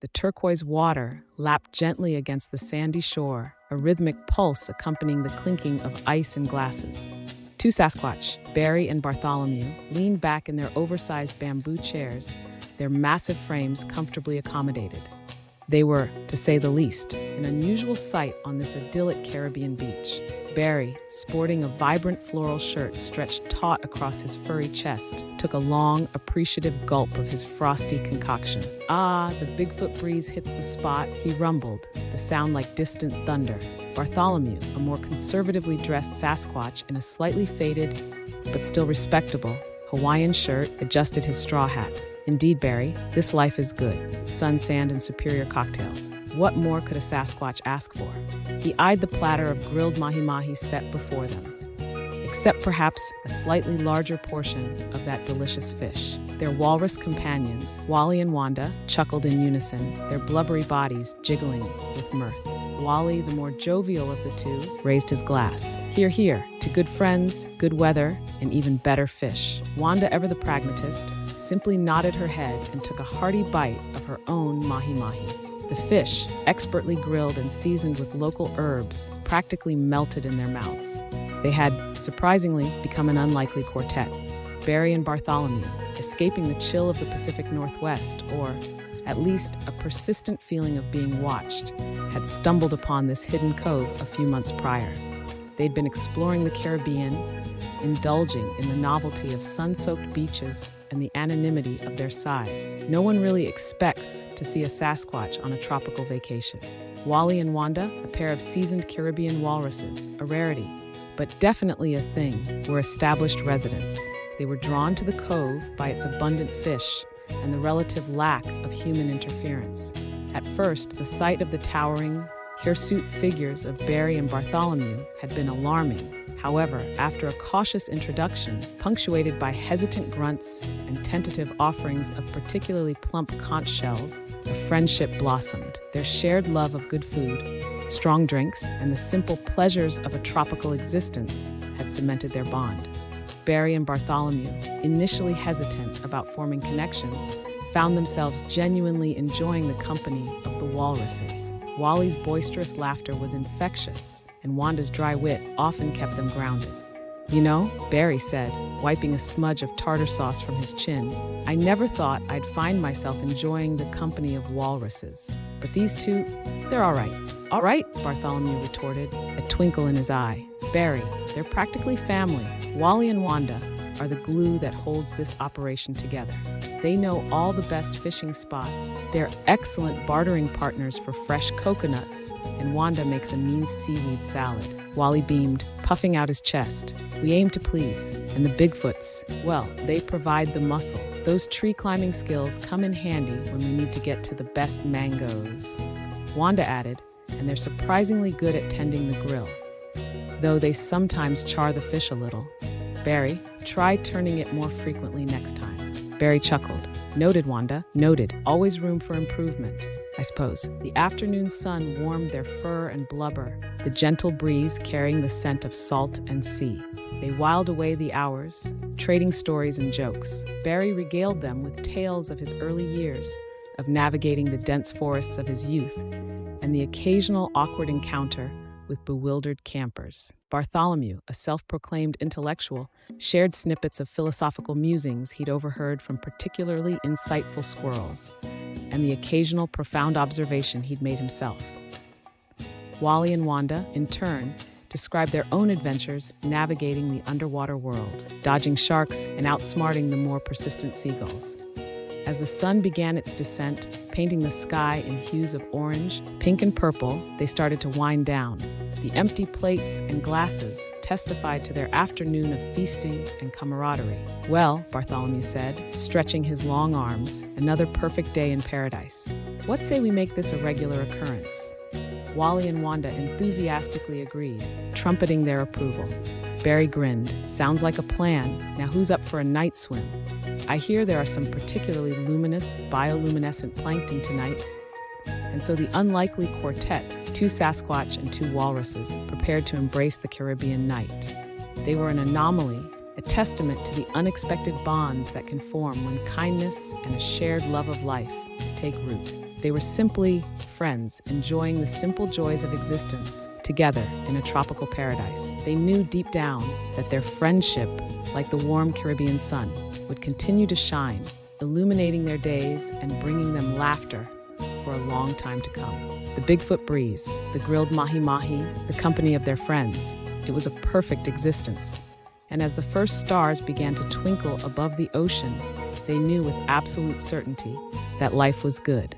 The turquoise water lapped gently against the sandy shore, a rhythmic pulse accompanying the clinking of ice in glasses. Two Sasquatch, Barry and Bartholomew, leaned back in their oversized bamboo chairs, their massive frames comfortably accommodated. They were, to say the least, an unusual sight on this idyllic Caribbean beach. Barry, sporting a vibrant floral shirt stretched taut across his furry chest, took a long, appreciative gulp of his frosty concoction. Ah, the Bigfoot breeze hits the spot, he rumbled, the sound like distant thunder. Bartholomew, a more conservatively dressed Sasquatch in a slightly faded, but still respectable, Hawaiian shirt, adjusted his straw hat. Indeed, Barry, this life is good. Sun, sand, and superior cocktails. What more could a Sasquatch ask for? He eyed the platter of grilled mahi-mahi set before them, except perhaps a slightly larger portion of that delicious fish. Their walrus companions, Wally and Wanda, chuckled in unison, their blubbery bodies jiggling with mirth. Wally, the more jovial of the two, raised his glass. Hear, hear, to good friends, good weather, and even better fish. Wanda, ever the pragmatist, simply nodded her head and took a hearty bite of her own mahi-mahi. The fish, expertly grilled and seasoned with local herbs, practically melted in their mouths. They had, surprisingly, become an unlikely quartet. Barry and Bartholomew, escaping the chill of the Pacific Northwest, or at least a persistent feeling of being watched, had stumbled upon this hidden cove a few months prior. They'd been exploring the Caribbean, indulging in the novelty of sun-soaked beaches and the anonymity of their size. No one really expects to see a Sasquatch on a tropical vacation. Wally and Wanda, a pair of seasoned Caribbean walruses, a rarity, but definitely a thing, were established residents. They were drawn to the cove by its abundant fish and the relative lack of human interference. At first, the sight of the towering, hirsute figures of Barry and Bartholomew had been alarming. However, after a cautious introduction, punctuated by hesitant grunts and tentative offerings of particularly plump conch shells, a friendship blossomed. Their shared love of good food, strong drinks, and the simple pleasures of a tropical existence had cemented their bond. Barry and Bartholomew, initially hesitant about forming connections, found themselves genuinely enjoying the company of the walruses. Wally's boisterous laughter was infectious, and Wanda's dry wit often kept them grounded. You know, Barry said, wiping a smudge of tartar sauce from his chin, I never thought I'd find myself enjoying the company of walruses. But these two, they're all right. All right, Bartholomew retorted, a twinkle in his eye. Barry, they're practically family. Wally and Wanda are the glue that holds this operation together. They know all the best fishing spots. They're excellent bartering partners for fresh coconuts, and Wanda makes a mean seaweed salad. Wally beamed, puffing out his chest. We aim to please. And the Bigfoots, well, they provide the muscle. Those tree-climbing skills come in handy when we need to get to the best mangoes. Wanda added, and they're surprisingly good at tending the grill, though they sometimes char the fish a little. Barry, try turning it more frequently next time. Barry chuckled. Noted, Wanda, noted. Always room for improvement, I suppose. The afternoon sun warmed their fur and blubber, the gentle breeze carrying the scent of salt and sea. They whiled away the hours, trading stories and jokes. Barry regaled them with tales of his early years, of navigating the dense forests of his youth, and the occasional awkward encounter with bewildered campers. Bartholomew, a self-proclaimed intellectual, shared snippets of philosophical musings he'd overheard from particularly insightful squirrels, and the occasional profound observation he'd made himself. Wally and Wanda, in turn, described their own adventures navigating the underwater world, dodging sharks and outsmarting the more persistent seagulls. As the sun began its descent, painting the sky in hues of orange, pink, and purple, they started to wind down. The empty plates and glasses testified to their afternoon of feasting and camaraderie. Well, Bartholomew said, stretching his long arms, another perfect day in paradise. What say we make this a regular occurrence? Wally and Wanda enthusiastically agreed, trumpeting their approval. Barry grinned. Sounds like a plan. Now who's up for a night swim? I hear there are some particularly luminous, bioluminescent plankton tonight. And so the unlikely quartet, two Sasquatch and two walruses, prepared to embrace the Caribbean night. They were an anomaly, a testament to the unexpected bonds that can form when kindness and a shared love of life take root. They were simply friends, enjoying the simple joys of existence together in a tropical paradise. They knew deep down that their friendship, like the warm Caribbean sun, would continue to shine, illuminating their days and bringing them laughter for a long time to come. The Bigfoot breeze, the grilled mahi-mahi, the company of their friends. It was a perfect existence. And as the first stars began to twinkle above the ocean, they knew with absolute certainty that life was good.